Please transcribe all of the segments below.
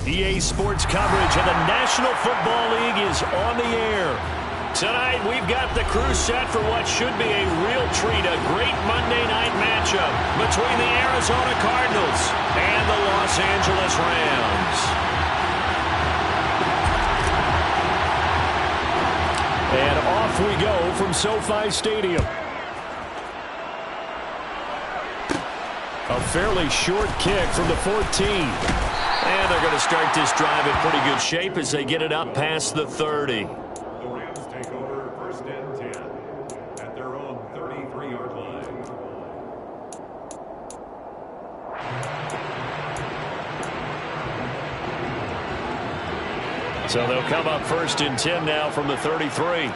EA Sports coverage of the National Football League is on the air. Tonight, we've got the crew set for what should be a real treat, a great Monday night matchup between the Arizona Cardinals and the Los Angeles Rams. And off we go from SoFi Stadium. A fairly short kick from the 14. And they're going to start this drive in pretty good shape as they get it up past the 30. The Rams take over 1st and 10 at their own 33-yard line. So they'll come up 1st and 10 now from the 33.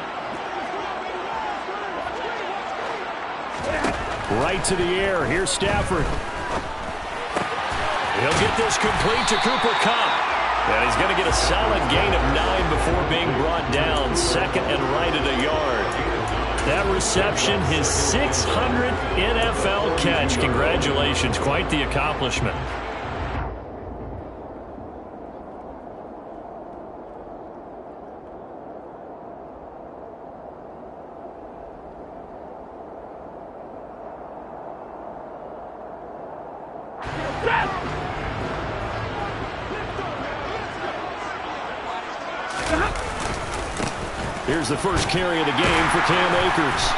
Right to the air. Here's Stafford. He'll get this complete to Cooper Kupp. And he's going to get a solid gain of 9 before being brought down. 2nd and right at a yard. That reception, his 600th NFL catch. Congratulations. Quite the accomplishment. Here's the first carry of the game for Cam Akers.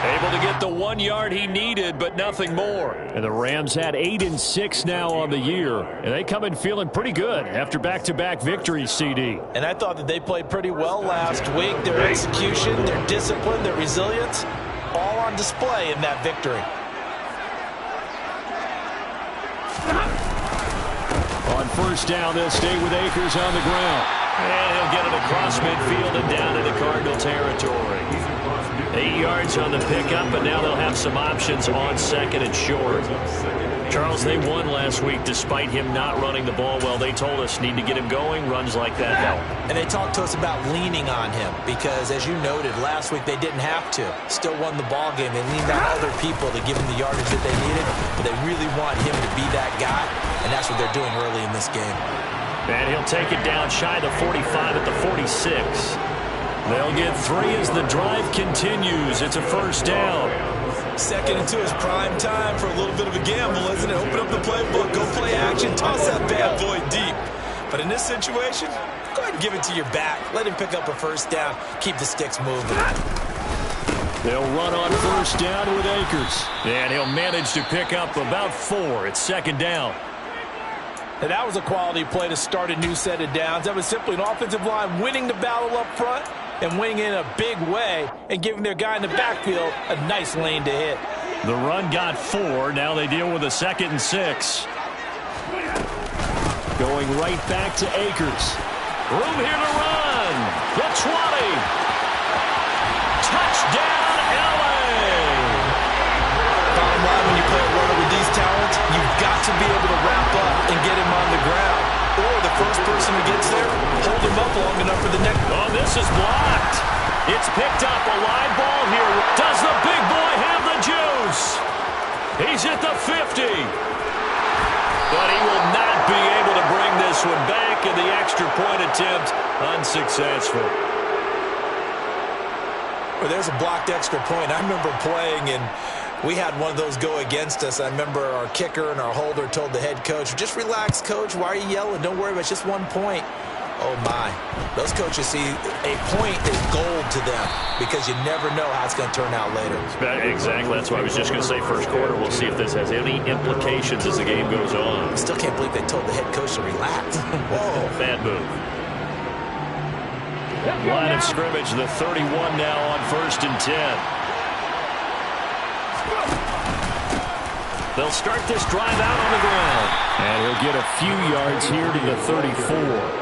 Able to get the 1 yard he needed, but nothing more. And the Rams had 8-6 now on the year. And they come in feeling pretty good after back-to-back victories, CD. And I thought that they played pretty well last week. Their execution, their discipline, their resilience, all on display in that victory. On 1st down, they'll stay with Akers on the ground. And he'll get it across midfield and down into Cardinal territory. 8 yards on the pickup, but now they'll have some options on 2nd and short. Charles, they won last week despite him not running the ball well. They told us need to get him going. Runs like that help. And they talked to us about leaning on him because, as you noted, last week they didn't have to. Still won the ball game. They leaned on other people to give him the yardage that they needed, but they really want him to be that guy, and that's what they're doing early in this game. And he'll take it down shy of the 45 at the 46. They'll get 3 as the drive continues. It's a 1st down. 2nd and 2 is prime time for a little bit of a gamble, isn't it? Open up the playbook, go play action, toss that bad boy deep. But in this situation, go ahead and give it to your back. Let him pick up a 1st down. Keep the sticks moving. They'll run on 1st down with Akers. And he'll manage to pick up about 4. It's 2nd down. And that was a quality play to start a new set of downs. That was simply an offensive line winning the battle up front and winning in a big way and giving their guy in the backfield a nice lane to hit. The run got 4. Now they deal with a 2nd and 6. Going right back to Akers. Room here to run. The 20. Touchdown, LA. Bottom line, when you play a runner with these talents, you've got to be able to wrap up and get him on the ground. Or the first person who gets there, hold him up long enough for the next. Oh, this is blocked. It's picked up. A live ball here. Does the big boy have the juice? He's at the 50. But he will not be able to bring this one back, and the extra point attempt unsuccessful. Well, there's a blocked extra point. I remember playing, and we had one of those go against us. I remember our kicker and our holder told the head coach, just relax, coach. Why are you yelling? Don't worry about it. It's just 1 point. Oh, my. Those coaches see a point is gold to them because you never know how it's going to turn out later. Exactly. That's what I was just going to say. 1st quarter, we'll see if this has any implications as the game goes on. I still can't believe they told the head coach to relax. Whoa. Bad move. Line of scrimmage, the 31 now on 1st and 10. They'll start this drive out on the ground. And he'll get a few yards here to the 34.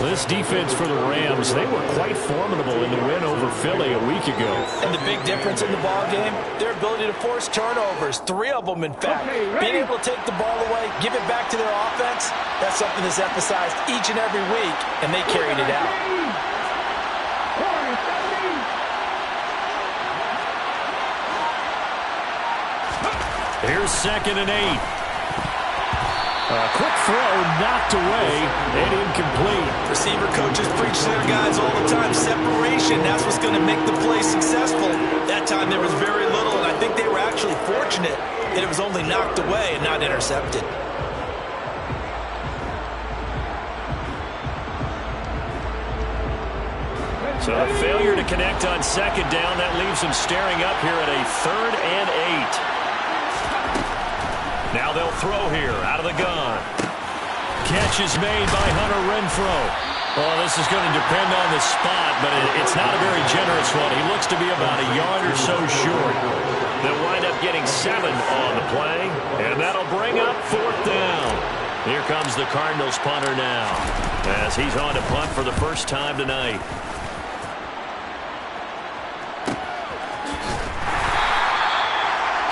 This defense for the Rams, they were quite formidable in the win over Philly a week ago. And the big difference in the ball game, their ability to force turnovers, 3 of them in fact. Being able to take the ball away, give it back to their offense, that's something that's emphasized each and every week, and they carried it out. Here's 2nd and 8. Quick throw knocked away and incomplete. Receiver coaches preach to their guys all the time. Separation, that's what's going to make the play successful. That time there was very little, and I think they were actually fortunate that it was only knocked away and not intercepted. So a failure to connect on second down. That leaves him staring up here at a 3rd and 8. Now they'll throw here out of the gun. Catch is made by Hunter Renfrow. Well, this is going to depend on the spot, but it's not a very generous one. He looks to be about a yard or so short. They'll wind up getting 7 on the play, and that'll bring up 4th down. Here comes the Cardinals punter now, as he's on to punt for the first time tonight.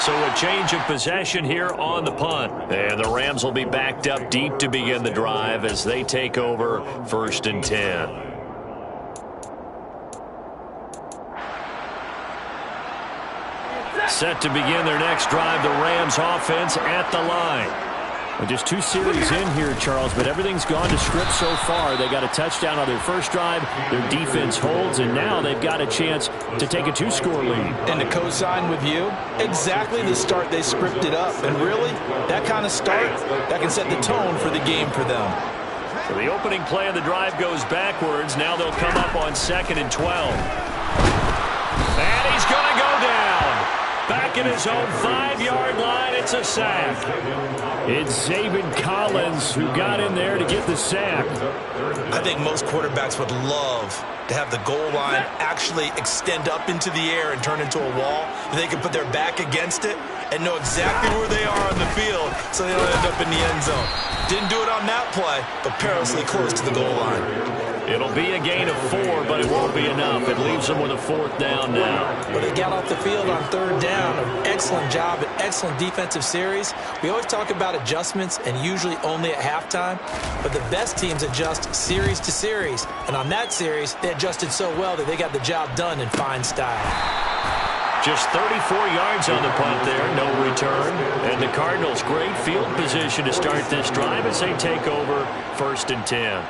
So a change of possession here on the punt. And the Rams will be backed up deep to begin the drive as they take over 1st and 10. Set to begin their next drive, the Rams offense at the line. Well, just 2 series in here, Charles, but everything's gone to script so far. They got a touchdown on their first drive. Their defense holds, and now they've got a chance to take a 2-score lead. And to co-sign with you, exactly the start they scripted up. And really, that kind of start, that can set the tone for the game for them. So the opening play of the drive goes backwards. Now they'll come up on 2nd and 12. And he's going to go down. Back in his own 5-yard line, it's a sack. It's Zaven Collins who got in there to get the sack. I think most quarterbacks would love to have the goal line actually extend up into the air and turn into a wall. They can put their back against it and know exactly where they are on the field so they don't end up in the end zone. Didn't do it on that play, but perilously close to the goal line. It'll be a gain of 4, but it won't be enough. It leaves them with a 4th down now. Well, they got off the field on 3rd down. An excellent job, an excellent defensive series. We always talk about adjustments and usually only at halftime, but the best teams adjust series to series. And on that series, they adjusted so well that they got the job done in fine style. Just 34 yards on the punt there, no return. And the Cardinals, great field position to start this drive as they take over 1st and 10.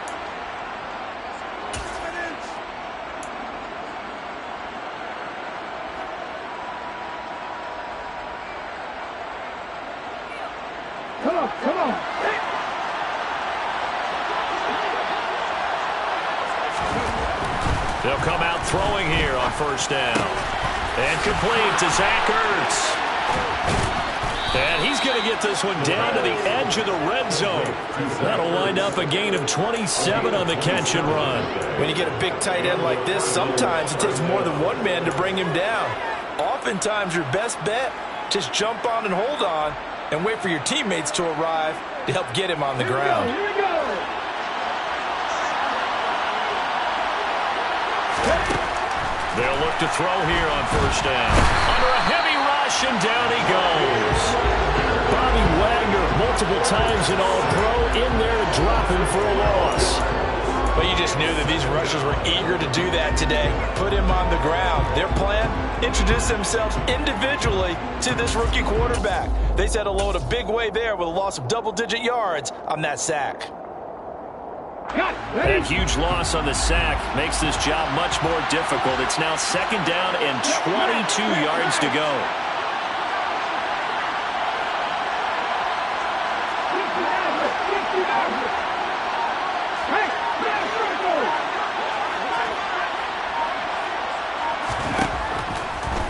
Come on. They'll come out throwing here on 1st down. And complete to Zach Ertz. And he's going to get this one down to the edge of the red zone. That'll wind up a gain of 27 on the catch and run. When you get a big tight end like this, sometimes it takes more than one man to bring him down. Oftentimes your best bet, just jump on and hold on and wait for your teammates to arrive to help get him on the ground. Here we go. They'll look to throw here on 1st down. Under a heavy rush, and down he goes. Bobby Wagner, multiple times an All-Pro, in there to drop him for a loss. But you just knew that these rushers were eager to do that today. Put him on the ground. Their plan, introduce themselves individually to this rookie quarterback. They said hello in a big way there with a loss of double-digit yards on that sack. A huge loss on the sack makes this job much more difficult. It's now 2nd down and 22 yards to go.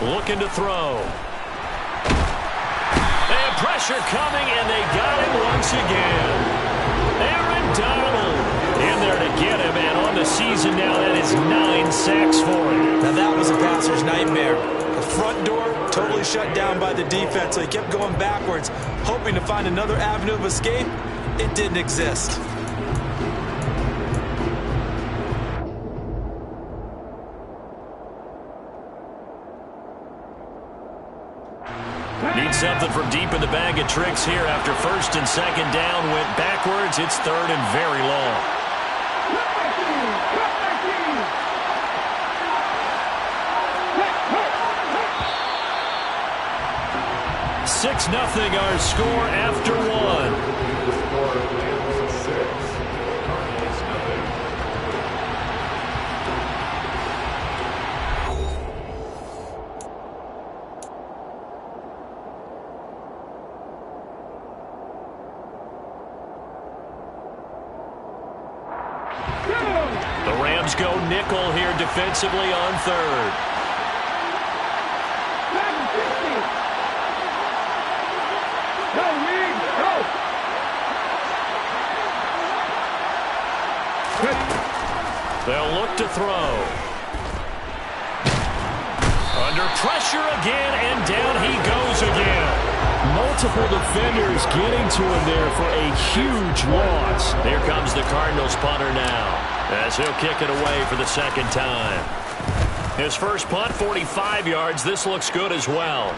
Looking to throw. They have pressure coming, and they got him once again. Aaron Donald in there to get him, and on the season now, that is 9 sacks for him. Now that was a passer's nightmare. The front door totally shut down by the defense, so he kept going backwards, hoping to find another avenue of escape. It didn't exist. Need something from deep in the bag of tricks here after 1st and 2nd down went backwards. It's 3rd and very long. 6-0 our score after 1. Rams go nickel here defensively on third. They'll look to throw. Under pressure again, and down he goes again. Multiple defenders getting to him there for a huge loss. Here comes the Cardinals punter now, as he'll kick it away for the second time. His first punt, 45 yards. This looks good as well.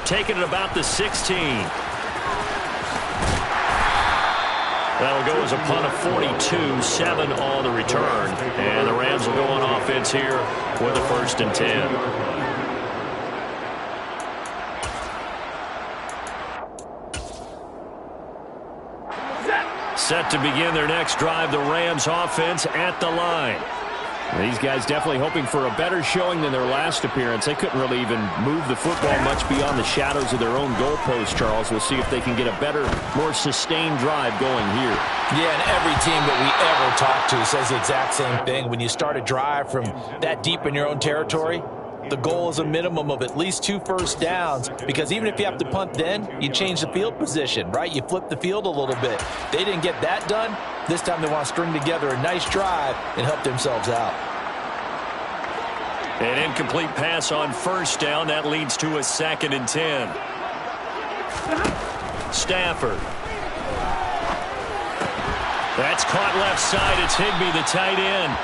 Taking it about the 16. That'll go as a punt of 42, 7 on the return. And the Rams will go on offense here with a 1st and 10. Set to begin their next drive, the Rams offense at the line. These guys definitely hoping for a better showing than their last appearance. They couldn't really even move the football much beyond the shadows of their own goalpost, Charles. We'll see if they can get a better, more sustained drive going here. Yeah, and every team that we ever talk to says the exact same thing. When you start a drive from that deep in your own territory, the goal is a minimum of at least 2 first downs, because even if you have to punt then, you change the field position, right? You flip the field a little bit. They didn't get that done. This time they want to string together a nice drive and help themselves out. An incomplete pass on 1st down. That leads to a 2nd and 10. Stafford. That's caught left side. It's Higbee, the tight end.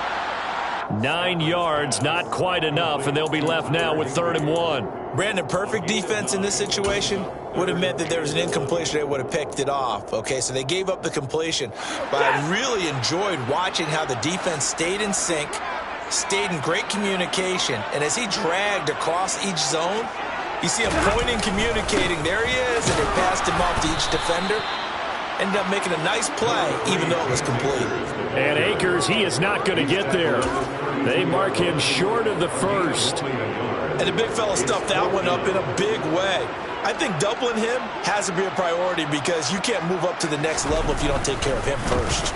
9 yards, not quite enough, and they'll be left now with 3rd and 1. Brandon, perfect defense in this situation would have meant that there was an incompletion. They would have picked it off. Okay, so they gave up the completion. But I really enjoyed watching how the defense stayed in sync, stayed in great communication, and as he dragged across each zone, you see him pointing, communicating. There he is, and they passed him off to each defender. Ended up making a nice play, even though it was complete. And Akers, he is not going to get there. They mark him short of the 1st. And the big fella stuffed that one up in a big way. I think doubling him has to be a priority, because you can't move up to the next level if you don't take care of him first.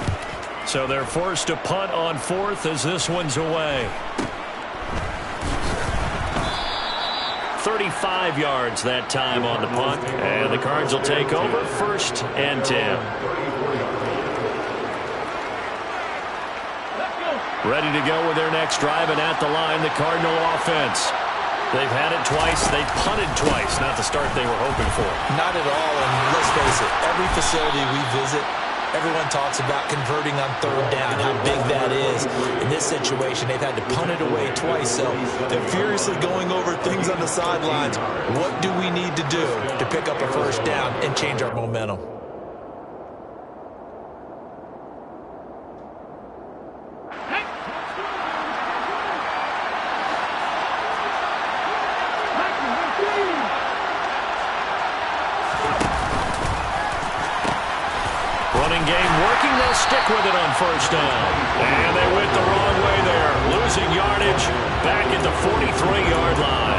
So they're forced to punt on 4th as this one's away. 35 yards that time on the punt, and the Cards will take over 1st and 10. Ready to go with their next drive, and at the line, the Cardinal offense. They've had it twice. They've punted twice. Not the start they were hoping for. Not at all, and let's face it, every facility we visit, everyone talks about converting on 3rd down, how big that is. In this situation, they've had to punt it away twice, so they're furiously going over things on the sidelines. What do we need to do to pick up a 1st down and change our momentum? Running game working. They'll stick with it on 1st down. And they went the wrong way there. Losing yardage back at the 43-yard line.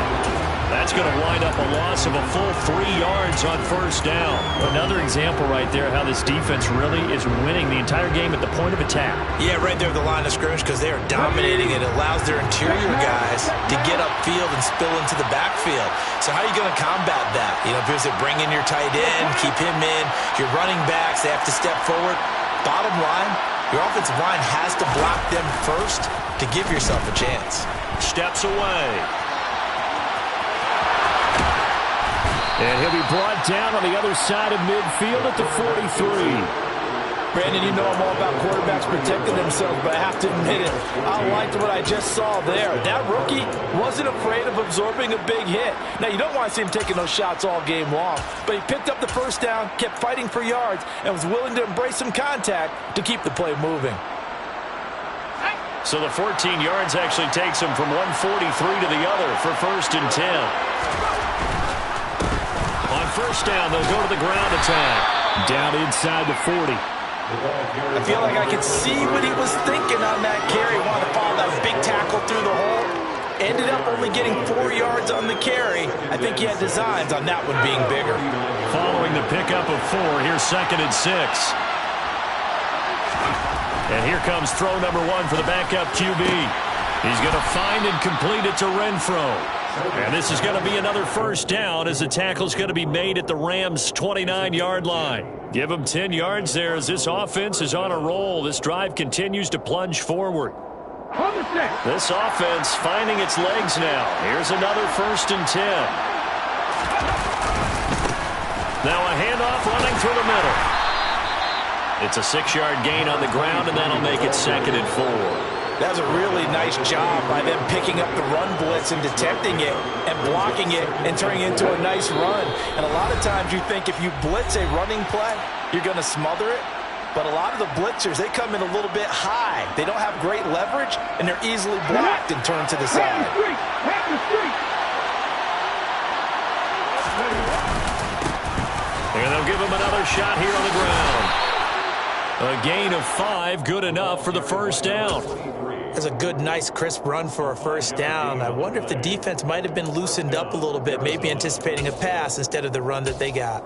That's going to wind up a loss of a full 3 yards on 1st down. Another example right there how this defense really is winning the entire game at the point of attack. Yeah, right there at the line of scrimmage, because they are dominating, and it allows their interior guys to get upfield and spill into the backfield. So how are you going to combat that? You know, because they bring in your tight end, keep him in, your running backs, they have to step forward. Bottom line, your offensive line has to block them first to give yourself a chance. Steps away. And he'll be brought down on the other side of midfield at the 43. Brandon, you know I'm all about quarterbacks protecting themselves, but I have to admit it, I liked what I just saw there. That rookie wasn't afraid of absorbing a big hit. Now, you don't want to see him taking those shots all game long, but he picked up the 1st down, kept fighting for yards, and was willing to embrace some contact to keep the play moving. So the 14 yards actually takes him from 143 to the other for 1st and 10. On 1st down, they'll go to the ground attack. Down inside the 40. I feel like I could see what he was thinking on that carry. Wanted to follow that big tackle through the hole. Ended up only getting 4 yards on the carry. I think he had designs on that one being bigger. Following the pickup of 4, here's 2nd and 6. And here comes throw number 1 for the backup QB. He's going to find and complete it to Renfro. And this is going to be another first down as the tackle's going to be made at the Rams' 29-yard line. Give them 10 yards there as this offense is on a roll. This drive continues to plunge forward. This offense finding its legs now. Here's another 1st and 10. Now a handoff running through the middle. It's a 6-yard gain on the ground, and that'll make it 2nd and 4. That was a really nice job by them picking up the run blitz and detecting it and blocking it and turning it into a nice run. And a lot of times you think if you blitz a running play, you're going to smother it. But a lot of the blitzers, they come in a little bit high. They don't have great leverage, and they're easily blocked and turned to the side. And they'll give him another shot here on the ground. A gain of 5, good enough for the first down. That's a good, nice, crisp run for a first down. I wonder if the defense might have been loosened up a little bit, maybe anticipating a pass instead of the run that they got.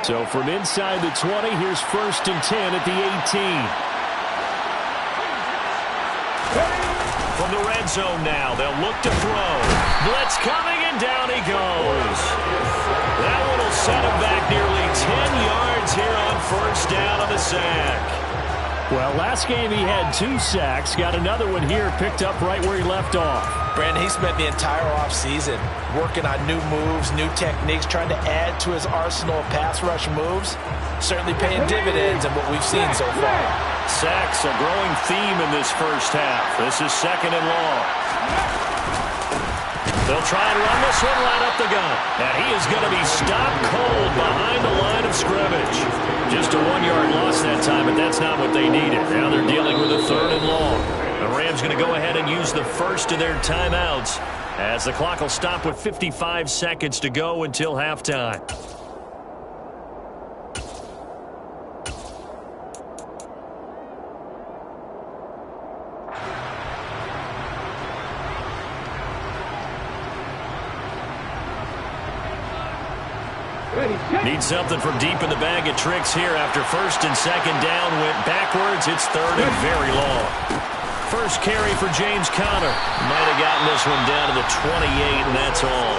So from inside the 20, here's 1st and 10 at the 18. From the red zone now, they'll look to throw. Blitz coming, and down he goes. That one will set him back nearly 10 yards here on first down on the sack. Well, last game he had 2 sacks. Got another one here, picked up right where he left off. Brandon, he spent the entire offseason working on new moves, new techniques, trying to add to his arsenal of pass rush moves. Certainly paying dividends in what we've seen so far. Sacks, a growing theme in this first half. This is 2nd and long. They'll try and run this one right up the gut. And he is going to be stopped cold behind the line of scrimmage. Just a 1-yard loss that time, but that's not what they needed. Now they're dealing with a 3rd and long. The Rams going to go ahead and use the first of their timeouts as the clock will stop with 55 seconds to go until halftime. Need something from deep in the bag of tricks here after 1st and 2nd down went backwards. It's 3rd and very long. First carry for James Conner. Might have gotten this one down to the 28, and that's all.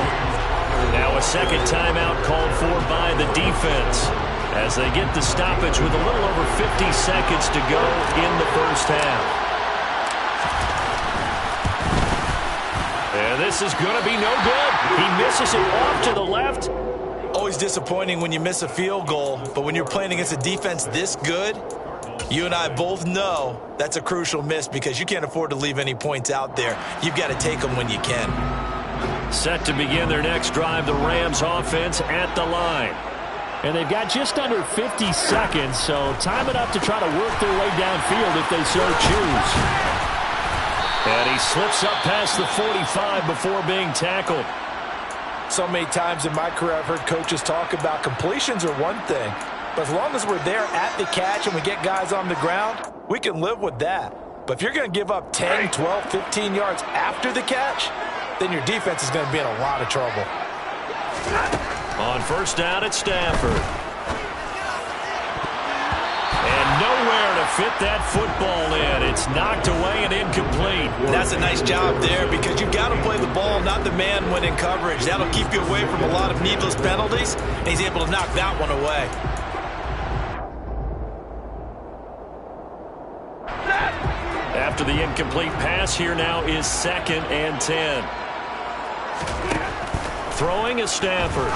Now a 2nd timeout called for by the defense as they get the stoppage with a little over 50 seconds to go in the first half. And this is going to be no good. He misses it off to the left. Always disappointing when you miss a field goal, but when you're playing against a defense this good, you and I both know that's a crucial miss because you can't afford to leave any points out there. You've got to take them when you can. Set to begin their next drive, the Rams offense at the line. And they've got just under 50 seconds, so time enough to try to work their way downfield if they so choose. And he slips up past the 45 before being tackled. So many times in my career I've heard coaches talk about completions are one thing, but as long as we're there at the catch and we get guys on the ground, we can live with that. But if you're going to give up 10, 12, 15 yards after the catch, then your defense is going to be in a lot of trouble. On first down, it's Stafford. And nowhere to fit that football in. It's knocked away and incomplete. That's a nice job there because you've got to play the ball, not the man when in coverage. That'll keep you away from a lot of needless penalties, and he's able to knock that one away. After the incomplete pass, here now is 2nd and 10. Throwing is Stafford.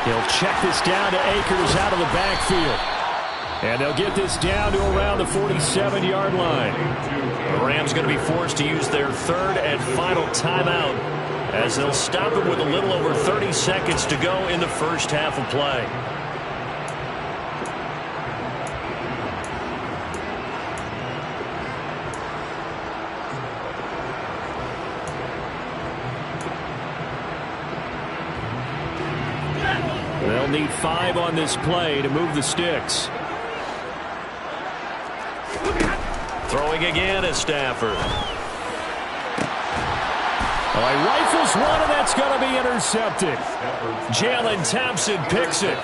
He'll check this down to Akers out of the backfield. And they'll get this down to around the 47-yard line. The Rams going to be forced to use their 3rd and final timeout as they'll stop it with a little over 30 seconds to go in the first half of play. They'll need 5 on this play to move the sticks. Throwing again is Stafford. Well, he rifles one, and that's going to be intercepted. Jalen Thompson picks it.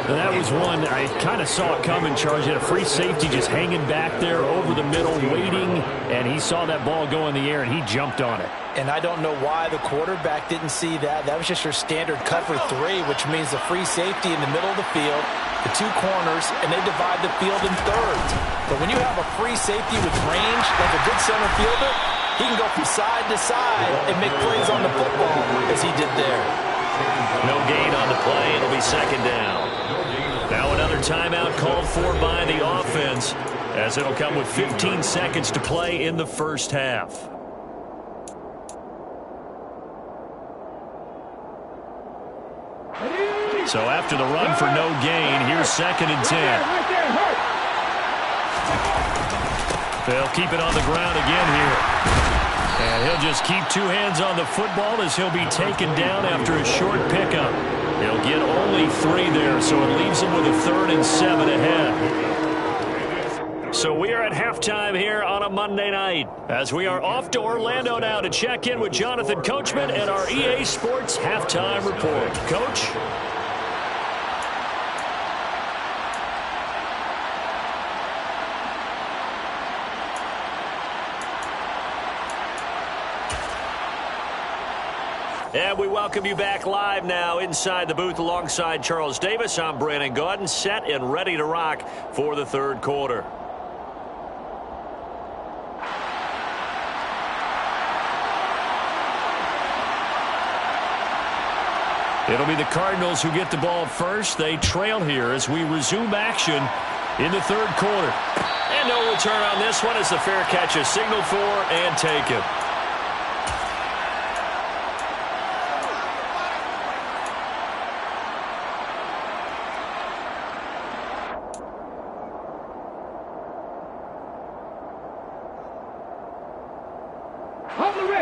And that was one I kind of saw it coming, Charles. You had a free safety just hanging back there over the middle, waiting, and he saw that ball go in the air, and he jumped on it. And I don't know why the quarterback didn't see that. That was just your standard cover 3, which means the free safety in the middle of the field, the 2 corners, and they divide the field in thirds. But when you have a free safety with range, like a good center fielder, he can go from side to side and make plays on the football as he did there. No gain on the play. It'll be second down. Now another timeout called for by the offense, as it'll come with 15 seconds to play in the first half. So after the run for no gain, here's second and 10. They'll keep it on the ground again here. And he'll just keep 2 hands on the football as he'll be taken down after a short pickup. He'll get only 3 there, so it leaves him with a 3rd and 7 ahead. So we are at halftime here on a Monday night, as we are off to Orlando now to check in with Jonathan Coachman and our EA Sports Halftime Report. Coach? And we welcome you back live now inside the booth alongside Charles Davis. I'm Brandon Gaudin, set and ready to rock for the 3rd quarter. It'll be the Cardinals who get the ball first. They trail here as we resume action in the 3rd quarter. And no return on this one as the fair catch is signaled for and taken.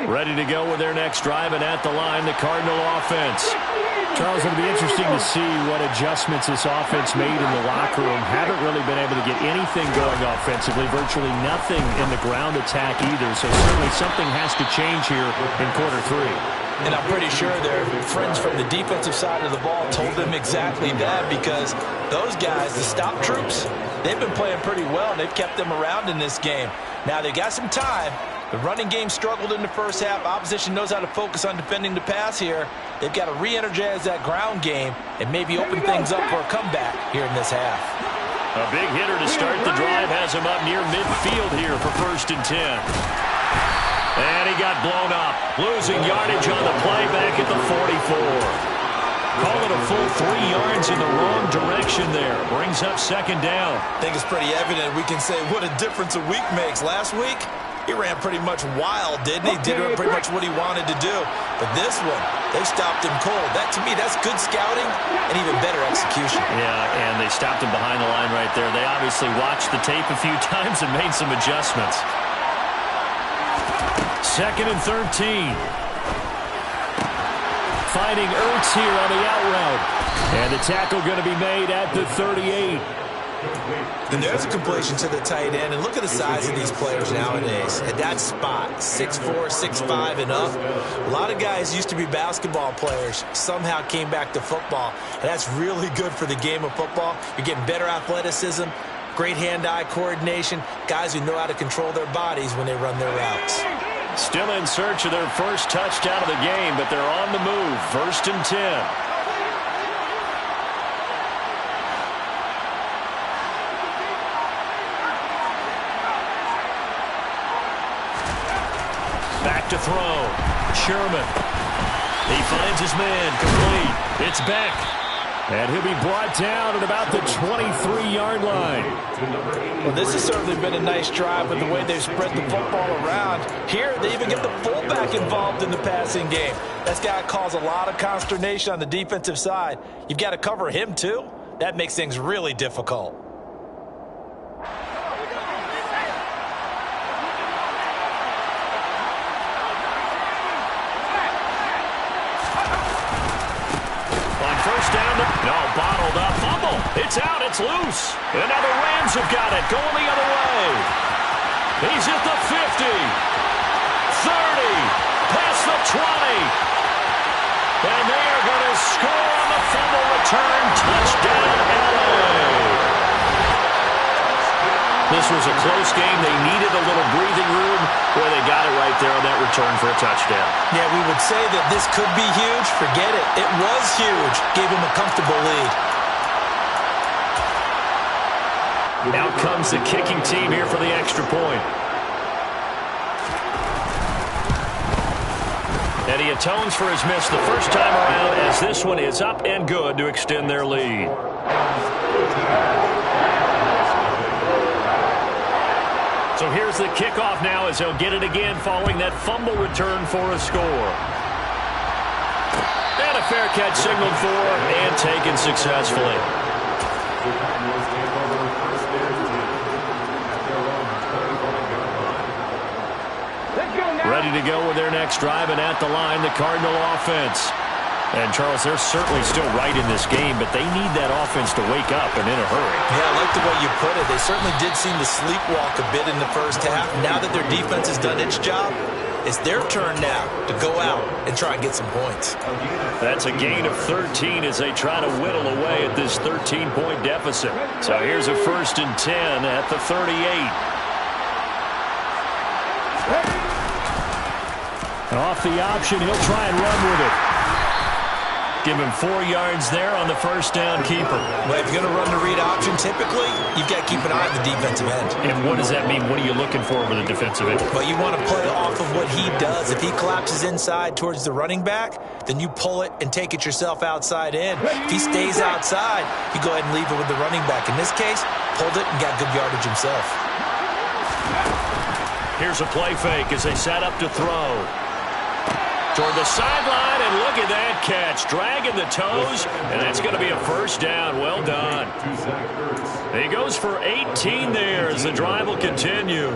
Ready to go with their next drive, and at the line, the Cardinal offense. Charles, it'll be interesting to see what adjustments this offense made in the locker room. Haven't really been able to get anything going offensively, virtually nothing in the ground attack either. So certainly something has to change here in quarter 3. And I'm pretty sure their friends from the defensive side of the ball told them exactly that, because those guys, the stop troops, they've been playing pretty well. They've kept them around in this game. Now they got some time. The running game struggled in the first half. Opposition knows how to focus on defending the pass here. They've got to re-energize that ground game and maybe open things up for a comeback here in this half. A big hitter to start the drive has him up near midfield here for 1st and 10. And he got blown up, losing yardage on the play back at the 44. Call it a full 3 yards in the wrong direction there. Brings up second down. I think it's pretty evident. We can say what a difference a week makes. Last week, he ran pretty much wild, didn't he? Did pretty much what he wanted to do. But this one, they stopped him cold. That, to me, that's good scouting and even better execution. Yeah, and they stopped him behind the line right there. They obviously watched the tape a few times and made some adjustments. 2nd and 13. Finding Ertz here on the out route. And the tackle going to be made at the 38. And there's a completion to the tight end. And look at the size of these players nowadays. At that spot, 6'4", 6'5", and up. A lot of guys used to be basketball players, somehow came back to football. And that's really good for the game of football. You're getting better athleticism, great hand-eye coordination, guys who know how to control their bodies when they run their routes. Still in search of their first touchdown of the game, but they're on the move. 1st and 10. Back to throw. Sherman. He finds his man. Complete. It's Beck. And he'll be brought down at about the 23-yard line. Well, this has certainly been a nice drive with the way they've spread the football around. Here, they even get the fullback involved in the passing game. That's got to cause a lot of consternation on the defensive side. You've got to cover him, too. That makes things really difficult. No, bottled up. Fumble. It's out. It's loose. And now the Rams have got it. Going the other way. He's at the 50. 30. Pass across the 20. And they are going to score on the fumble return. Touchdown, LA. This was a close game. They needed a little breathing room. Boy, they got it right there on that return for a touchdown. Yeah, we would say that this could be huge. Forget it. It was huge. Gave him a comfortable lead. Out comes the kicking team here for the extra point. And he atones for his miss the first time around as this one is up and good to extend their lead. So here's the kickoff now as they'll get it again following that fumble return for a score. And a fair catch signaled for and taken successfully. Ready to go with their next drive, and at the line, the Cardinal offense. And, Charles, they're certainly still right in this game, but they need that offense to wake up and in a hurry. Yeah, I like the way you put it. They certainly did seem to sleepwalk a bit in the first half. Now that their defense has done its job, it's their turn now to go out and try and get some points. That's a gain of 13 as they try to whittle away at this 13-point deficit. So here's a 1st and 10 at the 38. Off the option, he'll try and run with it. Give him 4 yards there on the first down keeper. Well, if you're going to run the read option, typically, you've got to keep an eye on the defensive end. And what does that mean? What are you looking for with the defensive end? Well, you want to play off of what he does. If he collapses inside towards the running back, then you pull it and take it yourself outside in. If he stays outside, you go ahead and leave it with the running back. In this case, pulled it and got good yardage himself. Here's a play fake as they set up to throw. Toward the sideline, and look at that catch. Dragging the toes, and that's going to be a first down. Well done. He goes for 18 there as the drive will continue.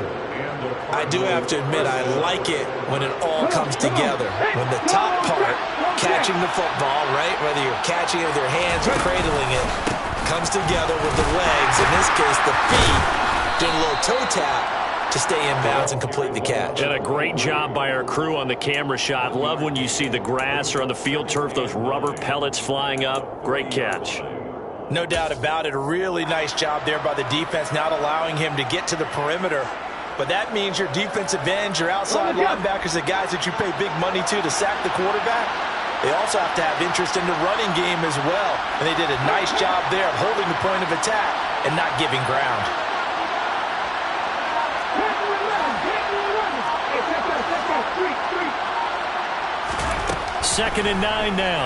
I do have to admit, I like it when it all comes together. When the top part, catching the football, right, whether you're catching it with your hands or cradling it, comes together with the legs. In this case, the feet, doing a little toe tap to stay in bounds and complete the catch. And a great job by our crew on the camera shot. Love when you see the grass or on the field turf, those rubber pellets flying up. Great catch. No doubt about it. A really nice job there by the defense, not allowing him to get to the perimeter. But that means your defensive ends, your outside linebackers, the guys that you pay big money to sack the quarterback, they also have to have interest in the running game as well. And they did a nice job there of holding the point of attack and not giving ground. Second and 9 now.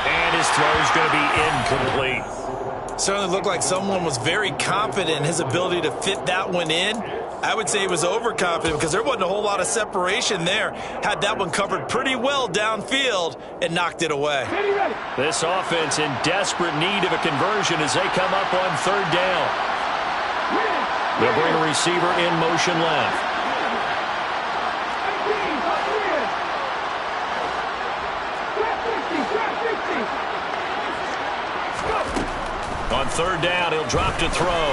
And his throw is going to be incomplete. Certainly looked like someone was very confident in his ability to fit that one in. I would say he was overconfident because there wasn't a whole lot of separation there. Had that one covered pretty well downfield and knocked it away. This offense in desperate need of a conversion as they come up on 3rd down. They'll bring a receiver in motion left. On 3rd down, he'll drop to throw.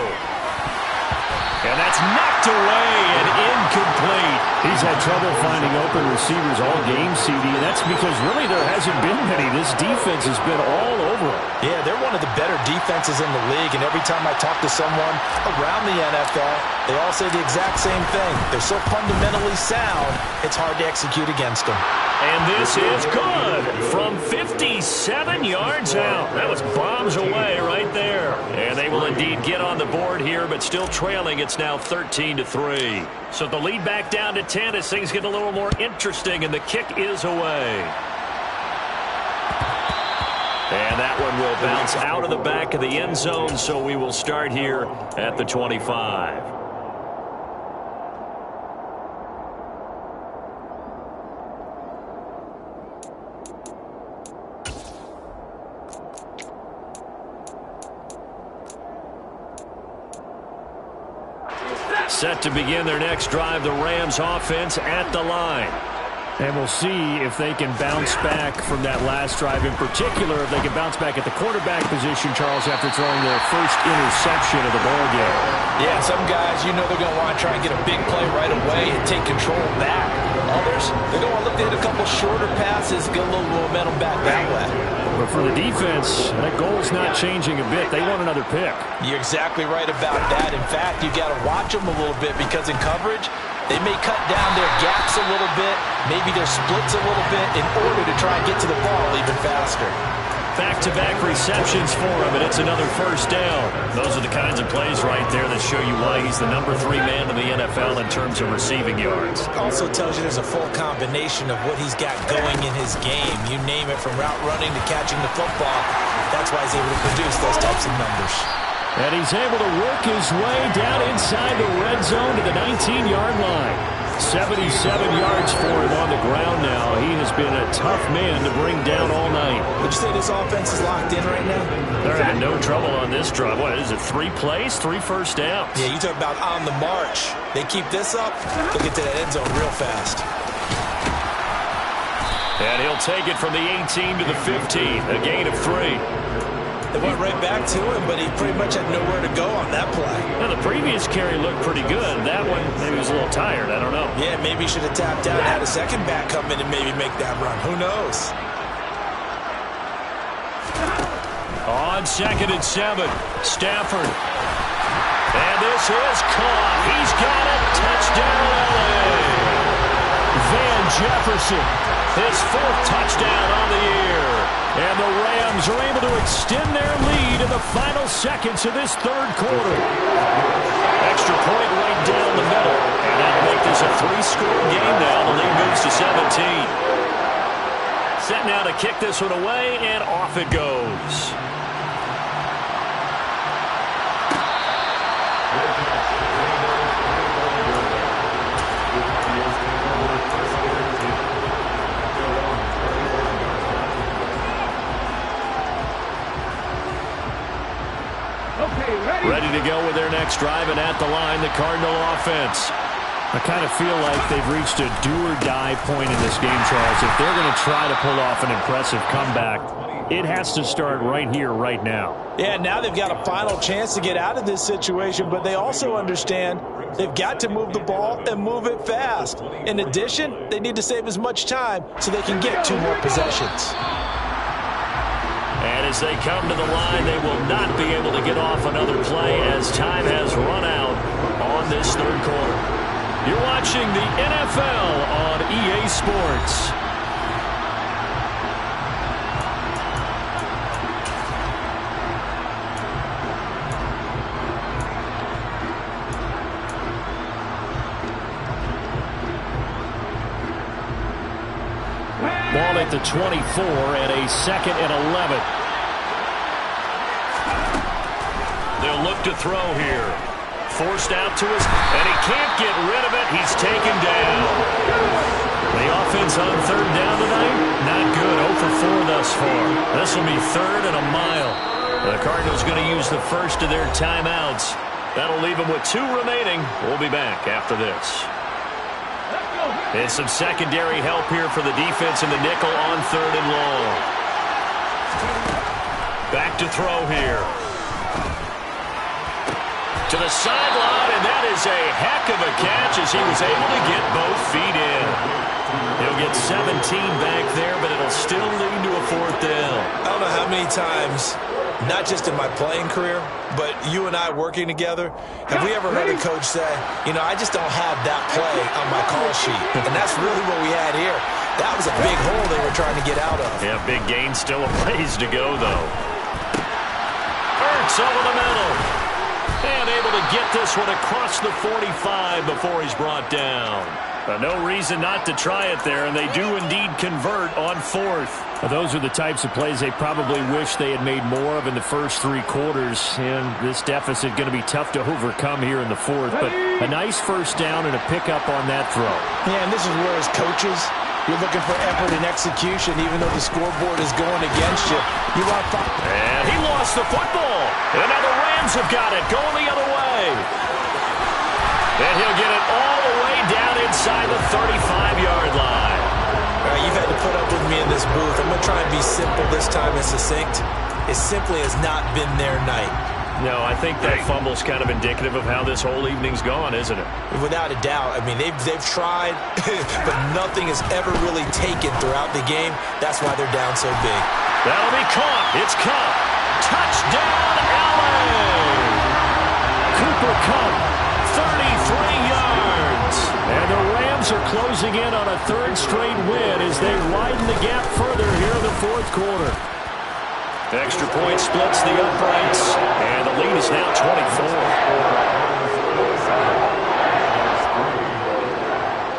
And that's knocked away and incomplete. He's had trouble finding open receivers all game, CD, and that's because really there hasn't been many. This defense has been all over it. Yeah, they're one of the better defenses in the league, and every time I talk to someone around the NFL, they all say the exact same thing. They're so fundamentally sound, it's hard to execute against them. And this is good from 57 yards out. That was bombs away right there. And they will indeed get on the board here, but still trailing. It's now 13-3. So the lead back down to 10 as things get a little more interesting, and the kick is away. And that one will bounce out of the back of the end zone, so we will start here at the 25. Set to begin their next drive, the Rams offense at the line. And we'll see if they can bounce back from that last drive, in particular, if they can bounce back at the quarterback position, Charles, after throwing their first interception of the ballgame. Yeah, some guys, you know they're going to want to try and get a big play right away and take control back. Others, they're going to look to hit a couple shorter passes, get a little momentum back that way. But for the defense, that goal's not changing a bit. They want another pick. You're exactly right about that. In fact, you got to watch them a little bit because in coverage, they may cut down their gaps a little bit, maybe their splits a little bit in order to try and get to the ball even faster. Back-to-back receptions for him, and it's another first down. Those are the kinds of plays right there that show you why he's the number 3 man in the NFL in terms of receiving yards. Also tells you there's a full combination of what he's got going in his game. You name it, from route running to catching the football. That's why he's able to produce those types of numbers. And he's able to work his way down inside the red zone to the 19-yard line. 77 yards for him on the ground now. He has been a tough man to bring down all night. Would you say this offense is locked in right now? They're having no trouble on this drive. What is it, 3 plays, 3 first downs? Yeah, you talk about on the march. They keep this up, they'll get to that end zone real fast. And he'll take it from the 18 to the 15, a gain of 3. They went right back to him, but he pretty much had nowhere to go on that play. Now, the previous carry looked pretty good. That one, maybe he was a little tired. I don't know. Yeah, maybe he should have tapped out, had a second back come in and maybe make that run. Who knows? On 2nd and 7, Stafford. And this is caught. He's got it. Touchdown, LA. Van Jefferson, his 4th touchdown on the year. And the Rams are able to extend their lead in the final seconds of this 3rd quarter. Extra point right down the middle. And that'll make this a 3-score game now. The lead moves to 17. Set now to kick this one away, and off it goes. Ready to go with their next drive, and at the line, the Cardinal offense. I kind of feel like they've reached a do-or-die point in this game, Charles. If they're going to try to pull off an impressive comeback, it has to start right here, right now. Yeah, now they've got a final chance to get out of this situation, but they also understand they've got to move the ball and move it fast. In addition, they need to save as much time so they can get 2 more possessions. And as they come to the line, they will not be able to get off another play as time has run out on this 3rd quarter. You're watching the NFL on EA Sports. Ball at the 24 and a 2nd and 11. They'll look to throw here. Forced out to us, and he can't get rid of it. He's taken down. The offense on 3rd down tonight, not good. 0 for 4 thus far. This will be 3rd and a mile. The Cardinals going to use the first of their timeouts. That'll leave them with 2 remaining. We'll be back after this. And some secondary help here for the defense in the nickel on 3rd and long. Back to throw here. To the sideline, and that is a heck of a catch as he was able to get both feet in. He'll get 17 back there, but it'll still lead to a 4th down. I don't know how many times, not just in my playing career, but you and I working together, have we ever heard a coach say, you know, I just don't have that play on my call sheet. And that's really what we had here. That was a big hole they were trying to get out of. Yeah, big gain, still a ways to go, though. Hurts over the middle. And able to get this one across the 45 before he's brought down. No reason not to try it there, and they do indeed convert on 4th. Those are the types of plays they probably wish they had made more of in the first 3 quarters, and this deficit going to be tough to overcome here in the 4th. But a nice first down and a pickup on that throw. Yeah, and this is where as coaches, you're looking for effort and execution, even though the scoreboard is going against you. You want to... And he lost the football. And now the Rams have got it, going the other way. And he'll get it all the way down inside the 35-yard line. right, you've had to put up with me in this booth. I'm going to try and be simple this time and succinct. It simply has not been their night. No, I think that fumble's kind of indicative of how this whole evening's gone, isn't it? Without a doubt. I mean, they've tried, but nothing has ever really taken throughout the game. That's why they're down so big. That'll be caught. It's caught. Touchdown, LA! Cooper Kupp, 33 yards. And the Rams are closing in on a third straight win as they widen the gap further here in the fourth quarter. Extra point splits the uprights, and the lead is now 24.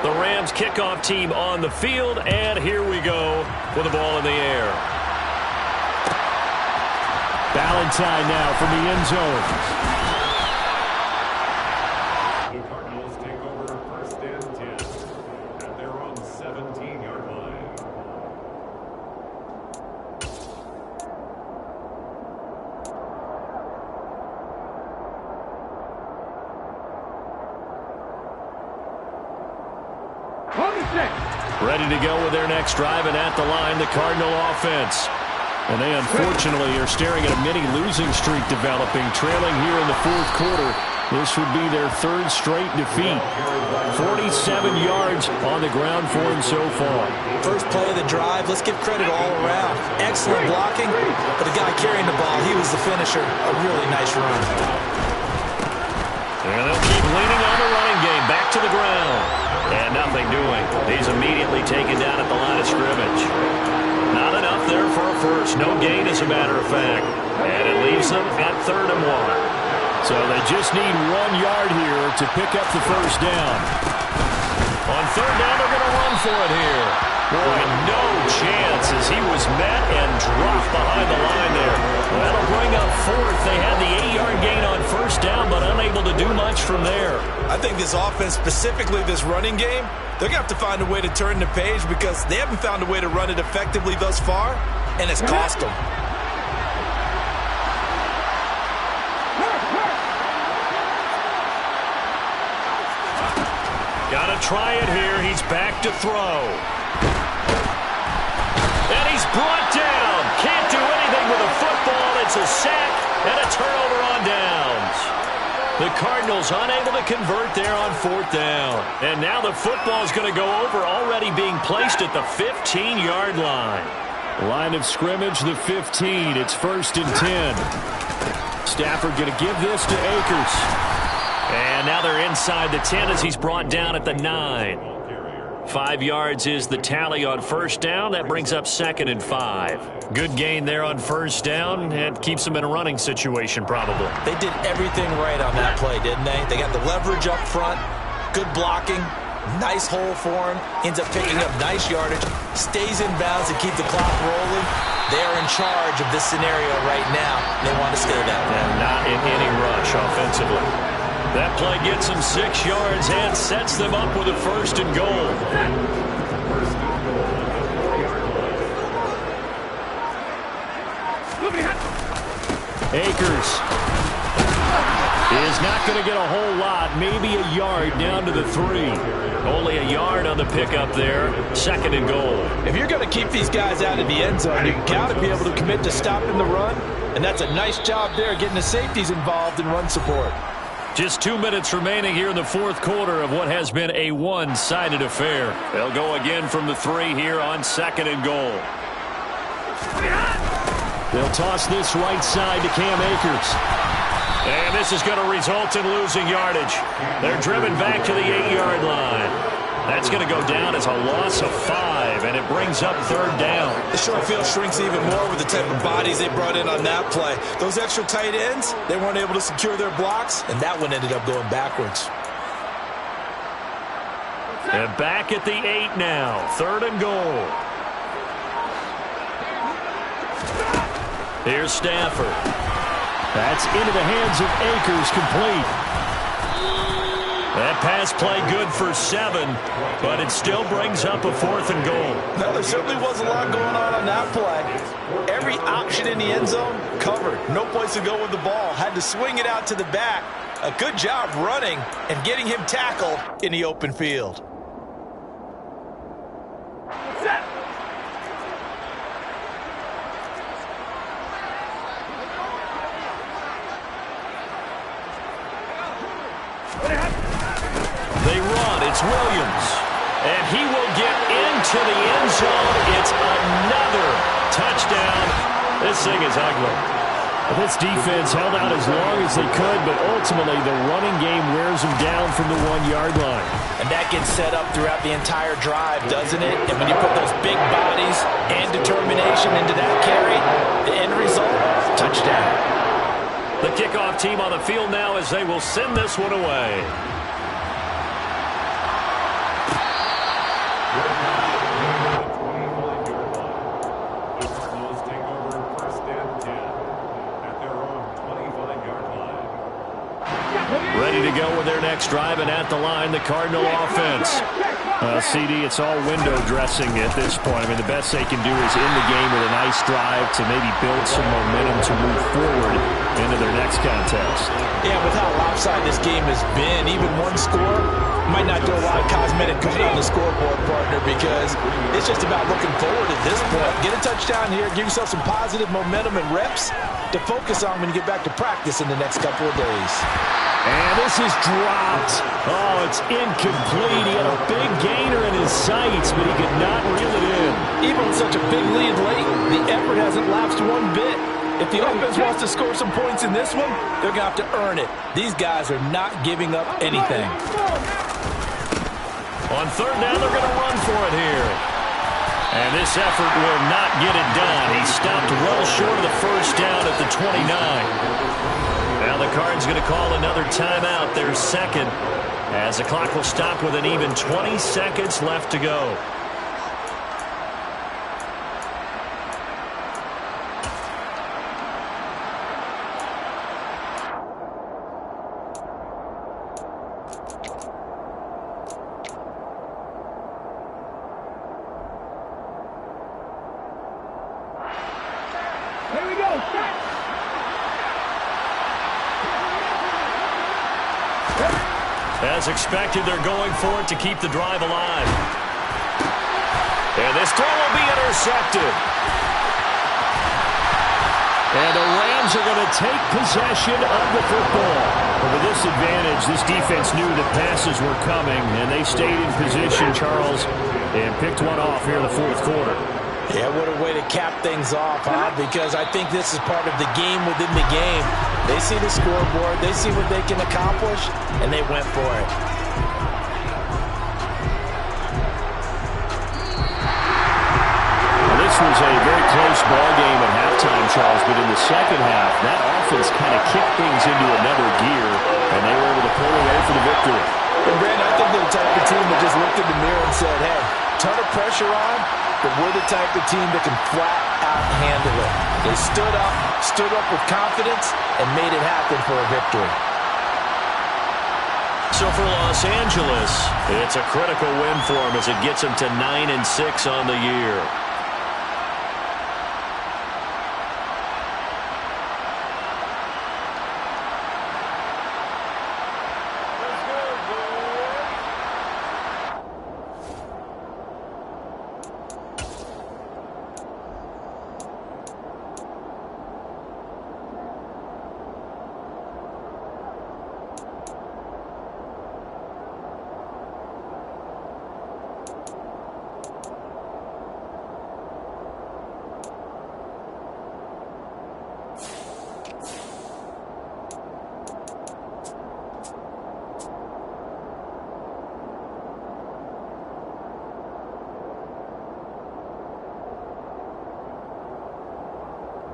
The Rams kickoff team on the field, and here we go with the ball in the air. Valentine now from the end zone. The Cardinals take over first and 10 at their own 17-yard line. Ready to go with their next drive, and at the line, the Cardinal offense. And they unfortunately are staring at a mini losing streak developing, trailing here in the fourth quarter. This would be their third straight defeat. 47 yards on the ground for him so far. First play of the drive, let's give credit all around. Excellent blocking, but the guy carrying the ball, he was the finisher. A really nice run. And they'll keep leaning on the running game. Back to the ground. And nothing doing. He's immediately taken down at the line of scrimmage. Not enough there for a first. No gain, as a matter of fact. And it leaves them at 3rd and 1. So they just need 1 yard here to pick up the first down. On 3rd down, they're going to run for it here. Boy, no chance as he was met and dropped behind the line there. That'll bring up 4th. They had the 8-yard gain on 1st down, but unable to do much from there. I think this offense, specifically this running game, they're going to have to find a way to turn the page because they haven't found a way to run it effectively thus far, and it's cost them. Got to try it here. He's back to throw. And he's brought down. Can't do anything with a football. It's a sack and a turnover on downs. The Cardinals unable to convert there on 4th down. And now the football is going to go over, already being placed at the 15-yard line. Line of scrimmage, the 15. It's 1st and 10. Stafford going to give this to Akers. And now they're inside the 10 as he's brought down at the 9. 5 yards is the tally on 1st down. That brings up 2nd and 5. Good gain there on 1st down. It keeps them in a running situation probably. They did everything right on that play, didn't they? They got the leverage up front, good blocking, nice hole for him, ends up picking up nice yardage, stays in bounds to keep the clock rolling. They are in charge of this scenario right now. They want to stay that way. And not in any rush offensively. That play gets them 6 yards and sets them up with a 1st and goal. Akers is not going to get a whole lot, maybe a yard down to the 3. Only a yard on the pickup there. 2nd and goal. If you're going to keep these guys out of the end zone, you've got to be able to commit to stopping the run, and that's a nice job there getting the safeties involved in run support. Just 2 minutes remaining here in the fourth quarter of what has been a one-sided affair. They'll go again from the 3 here on 2nd and goal. They'll toss this right side to Cam Akers. And this is going to result in losing yardage. They're driven back to the 8-yard line. That's going to go down as a loss of 5, and it brings up 3rd down. The short field shrinks even more with the type of bodies they brought in on that play. Those extra tight ends, they weren't able to secure their blocks, and that one ended up going backwards. And back at the 8 now. 3rd and goal. Here's Stafford. That's into the hands of Akers, complete. That pass play good for 7, but it still brings up a 4th and goal. No, there certainly was a lot going on that play. Every option in the end zone covered. No place to go with the ball. Had to swing it out to the back. A good job running and getting him tackled in the open field. Set. They run. It's Williams. And he will get into the end zone. It's another touchdown. This thing is ugly. This defense held out as long as they could, but ultimately the running game wears them down from the 1-yard line. And that gets set up throughout the entire drive, doesn't it? And when you put those big bodies and determination into that carry, the end result, touchdown. The kickoff team on the field now as they will send this one away. Ready to go with their next drive, and at the line, the Cardinal offense. CD, it's all window dressing at this point. I mean, the best they can do is in the game with a nice drive to maybe build some momentum to move forward into their next contest. Yeah, with how lopsided this game has been, even one score might not do a lot of cosmetic good on the scoreboard, partner, because it's just about looking forward at this point. Get a touchdown here, give yourself some positive momentum and reps to focus on when you get back to practice in the next couple of days. And this is dropped. Oh, it's incomplete. He had a big gainer in his sights, but he could not reel it in. Even with such a big lead late, the effort hasn't lapsed one bit. If the offense wants to score some points in this one, they're going to have to earn it. These guys are not giving up anything. On third down, they're going to run for it here. And this effort will not get it done. He stopped well short of the first down at the 29. Now the Cards going to call another timeout, their second, as the clock will stop with an even 20 seconds left to go. Here we go. As expected, they're going for it to keep the drive alive. And this throw will be intercepted. And the Rams are going to take possession of the football. But with this advantage, this defense knew that passes were coming, and they stayed in position, Charles, and picked one off here in the fourth quarter. Yeah, what a way to cap things off, huh? Because I think this is part of the game within the game. They see the scoreboard, they see what they can accomplish, and they went for it. Well, this was a very close ball game at halftime, Charles, but in the second half, that offense kind of kicked things into another gear, and they were able to pull away for the victory. And Brandon, I think they're the type of team that just looked in the mirror and said, hey, ton of pressure on, but we're the type of team that can flat out handle it. They stood up with confidence, and made it happen for a victory. So for Los Angeles, it's a critical win for them as it gets them to 9-6 on the year.